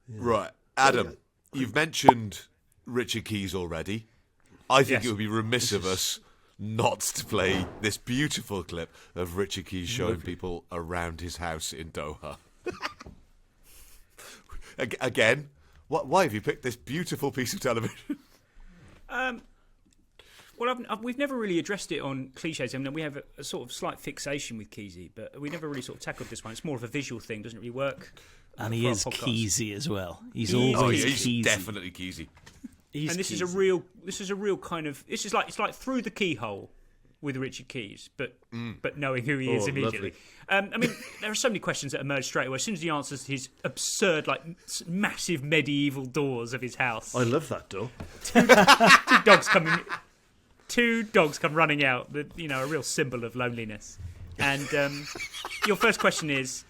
Right, Adam, you've mentioned Richard Keys already. I think it would be remiss of us not to play this beautiful clip of Richard Keys showing people around his house in Doha. Again, why have you picked this beautiful piece of television? Well, we've never really addressed it on cliches. I mean, we have a sort of slight fixation with Keysy, but we never really sort of tackled this one. It's more of a visual thing, doesn't really work. And he is Keysy as well. He's Keysy. Definitely Keysy. And this is a real kind of. It's like through the keyhole with Richard Keys, but knowing who he is immediately. I mean, there are so many questions that emerge straight away as soon as he answers his absurd, like massive medieval doors of his house. I love that door. Two dogs come running out. A real symbol of loneliness. And your first question is,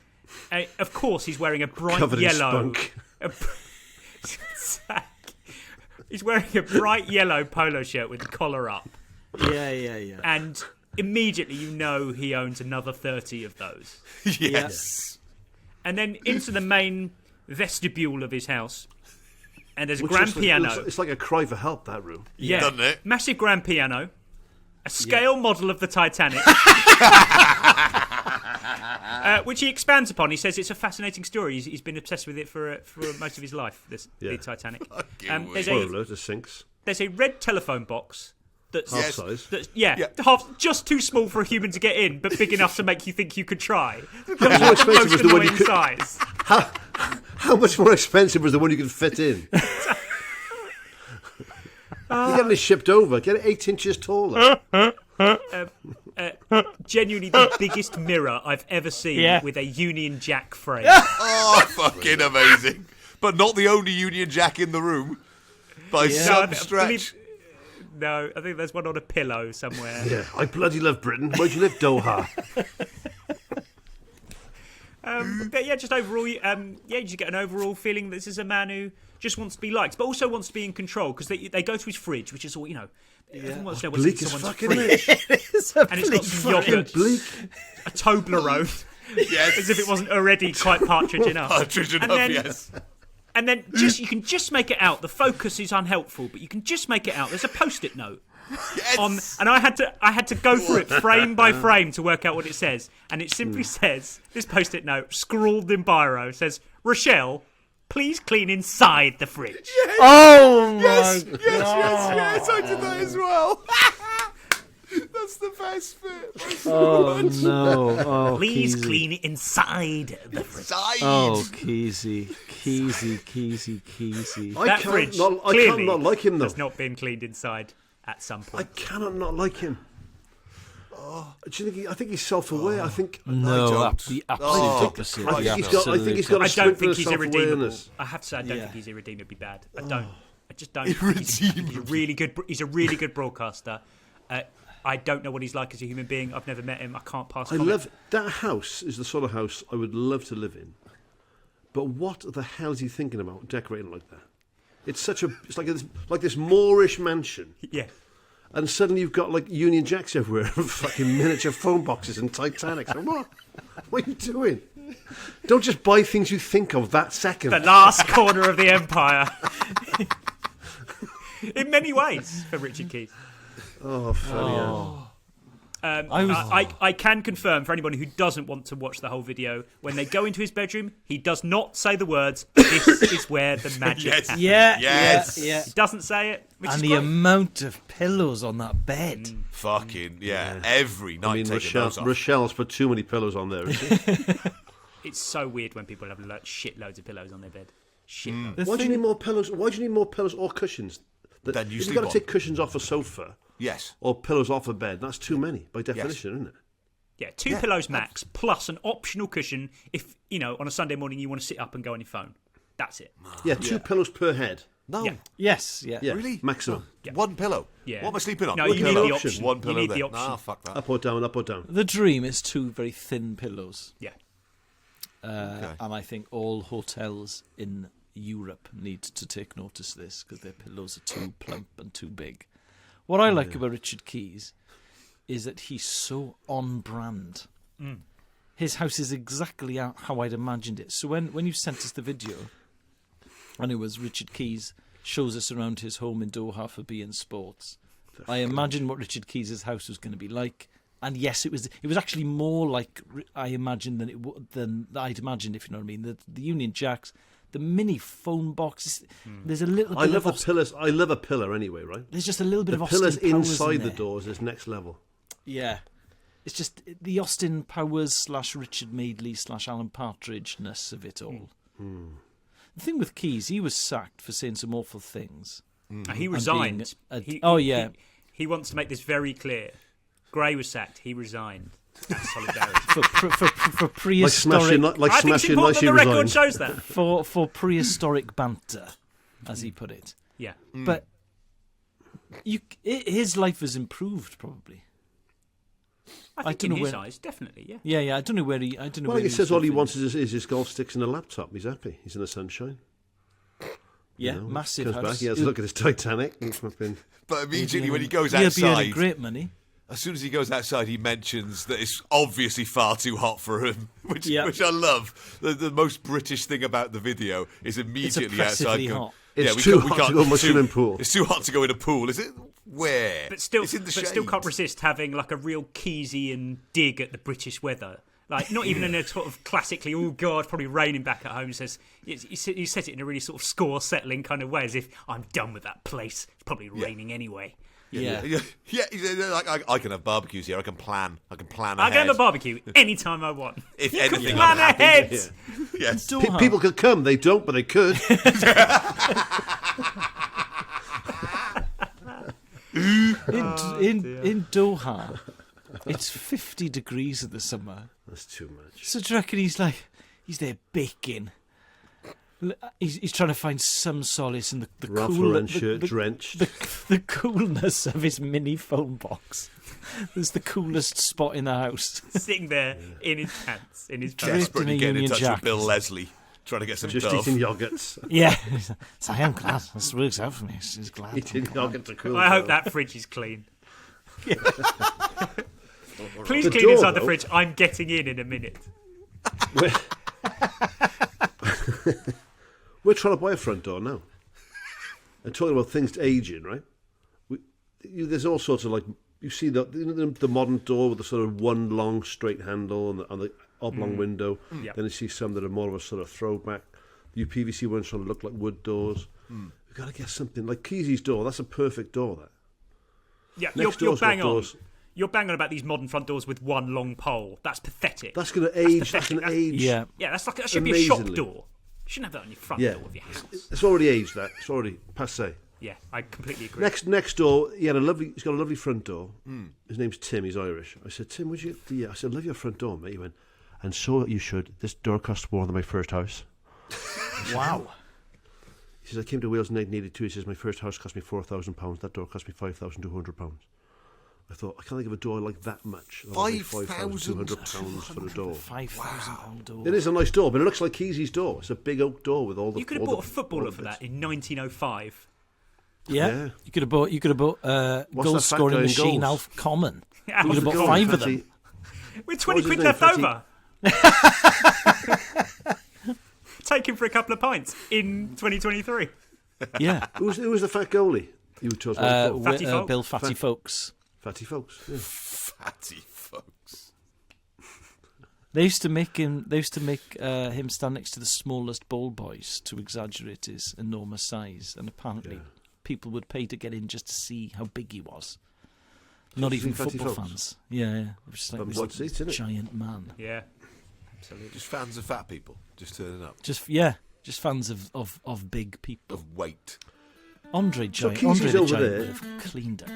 of course, he's wearing a bright Covered yellow. in spunk. He's wearing a bright yellow polo shirt with the collar up. Yeah. And immediately you know he owns another 30 of those. Yes. And then into the main vestibule of his house. And there's a grand piano. It's like a cry for help, that room. Yeah. Doesn't it? Massive grand piano. A scale model of the Titanic. Which he expands upon. He says it's a fascinating story. He's been obsessed with it for most of his life, the Titanic. It sinks. There's a red telephone box that's half size. Half, just too small for a human to get in, but big enough to make you think you could try. How much more expensive was the one you could? Size. How much more expensive was the one you could fit in? You're getting it shipped over. Get it 8 inches taller. Genuinely the biggest mirror I've ever seen with a Union Jack frame. Oh, fucking amazing. But not the only Union Jack in the room. By some stretch. No, I think there's one on a pillow somewhere. Yeah, I bloody love Britain. Where'd you live, Doha? But yeah, just overall, you just get an overall feeling that this is a man who just wants to be liked, but also wants to be in control, because they go to his fridge, which is all, everyone wants to know what's in someone's fridge. And it's got some yogurt, a Toblerone, as if it wasn't already quite partridge enough. Yes. And then you can just make it out. The focus is unhelpful, but you can just make it out. There's a post-it note. Yes. And I had to go through it frame by frame to work out what it says. And it simply says, this post-it note, scrawled in biro, says, Rochelle, please clean inside the fridge. Yes. Oh, my God. Yes, I did that as well. That's the best bit. Oh, no. Oh, please Keysy. clean it inside the fridge. Oh, Keysy. That fridge clearly not like him, though. has not been cleaned inside at some point. I cannot not like him. Do you think I think he's self-aware. I think No, the absolute opposite. I think he's got a I don't think sprinkle of he's irredeemable. self-awareness. I have to say, I don't think he's irredeemably bad. I just don't. Irredeemable. He's a really good broadcaster. I don't know what he's like as a human being. I've never met him. I can't pass comment. I love that house. Is the sort of house I would love to live in. But what the hell is he thinking about decorating like that? It's like this Moorish mansion. Yeah. And suddenly you've got like Union Jacks everywhere, and fucking miniature phone boxes and Titanics. And what are you doing? Don't just buy things you think of that second. The last corner of the empire. In many ways, for Richard Keys. Oh, funny. I can confirm for anybody who doesn't want to watch the whole video, when they go into his bedroom, he does not say the words, "This is where the magic happens." Yes. He doesn't say it. And the amount of pillows on that bed. Fucking, every night taking those off. Rochelle's put too many pillows on there, isn't she? It's so weird when people have shitloads of pillows on their bed. Why do you need more pillows? Why do you need more pillows or cushions? Then you You've sleep got to on. take cushions off a sofa. Yes. Or pillows off a bed. That's too many, by definition, isn't it? Yeah, two pillows max, plus an optional cushion if, on a Sunday morning you want to sit up and go on your phone. That's it. Yeah, two pillows per head. No. Yeah. Yes, yeah. Really? Maximum. Yeah. One pillow? Yeah. What am I sleeping on? No, One you pillow? need the option. One pillow You need the then. option. Nah, fuck that. Up or down, up or down. The dream is two very thin pillows. Yeah. And I think all hotels in Europe need to take notice of this, because their pillows are too plump and too big. What I like about Richard Keys is that he's so on brand. His house is exactly how I'd imagined it. So when you sent us the video, And it was Richard Keys shows us around his home in Doha for beIN Sports. I imagined what Richard Keys' house was going to be like. And yes, it was actually more like I imagined than I'd imagined, if you know what I mean. The Union Jacks, the mini phone box. There's a little. I love the pillars. I love a pillar anyway, right? There's just a little bit of Austin pillars Powers inside in the there. doors is next level. Yeah, it's just the Austin Powers / Richard Madeley / Alan Partridge-ness of it all. The thing with Keys, he was sacked for saying some awful things. He resigned. He wants to make this very clear. Gray was sacked. He resigned. That's solidarity. for prehistoric. I think it's important that the record shows that. For prehistoric banter, as he put it. Yeah. But his life has improved, probably. I think in his eyes, definitely, yeah. Yeah. I don't know where he. Well, he says all he wants is his golf sticks and a laptop. He's happy. He's in the sunshine. Yeah, massive comes house. back. He has a look at his Titanic. But immediately when he goes outside, he'll be earning great money. As soon as he goes outside, he mentions that it's obviously far too hot for him, which I love. The most British thing about the video is immediately outside. Hot. It's too hot to go in a swimming pool. It's too hot to go in a pool, is it? Where? But still, it's in the shade. Still can't resist having like a real Keynesian dig at the British weather. Like, not even in a sort of classically, oh God, probably raining back at home. He says it in a really sort of score-settling kind of way, as if I'm done with that place. It's probably raining anyway. Yeah. I can have barbecues here. I can plan ahead. I can have a barbecue anytime I want. If you anything, can plan ahead. Yeah. Yes. People could come. They don't, but they could. In Doha, it's 50 degrees in the summer. That's too much. So do you reckon he's there baking? He's trying to find some solace in the Ralph cool, Lauren shirt drenched. The coolness of his mini phone box. It's the coolest spot in the house. Sitting there in his pants, in his desperately getting in touch jacket. with Bill Leslie, trying to get some just dove. eating yogurts. Yeah, so I am glad this works out for me. She's glad. Eating yogurt to cool. I hope that fridge is clean. Please The clean door, inside the though. fridge. I'm getting in a minute. We're trying to buy a front door now. And talking about things aging, right? There's all sorts of like you see the modern door with the sort of one long straight handle and the oblong window. Yep. Then you see some that are more of a sort of throwback. The UPVC ones sort of look like wood doors. We've got to get something like Kesey's door. That's a perfect door. That. Yeah, Next you're door's got bang on. doors. You're bang on about these modern front doors with one long pole. That's pathetic. That's going to age. That's pathetic. going to age. Yeah. Yeah, that should be a shop Amazingly. door. You shouldn't have that on your front Yeah. door of your house. It's already aged. That it's already passé. Yeah, I completely agree. Next door, he's got a lovely front door. His name's Tim. He's Irish. I said, Tim, would you? Yeah. I said, I love your front door, mate. He went, and so you should. This door cost more than my first house. Wow. He says, I came to Wales in 1982. He says, my first house cost me £4,000. That door cost me £5,200. I thought, I can't think of a door like that much. £5,200 for a door. £5,000 door. It is a nice door, but it looks like Kesey's door. It's a big oak door with all the. You could have bought a footballer for that in 1905. Yeah. You could have bought goal that scoring fat guy in machine goals? Alf Common. Yeah, You could have bought 5 of them. with 20 What was quid his left name? over. Take him for a couple of pints in 2023. Yeah. Who was the fat goalie? You chose one before. Fatty Folk? Bill Fatty Folks. Fatty folks. Yeah. Fatty folks. They used to make him stand next to the smallest ball boys to exaggerate his enormous size, and apparently people would pay to get in just to see how big he was. Not to even see Fatty football Folks? fans. Yeah. Just like Bum this seats, innit? giant man. Yeah. Just fans of fat people, just turning up. Just fans of big people. Of weight. Andre So Giant. Kesey's Andre the over Giant there. would have cleaned it.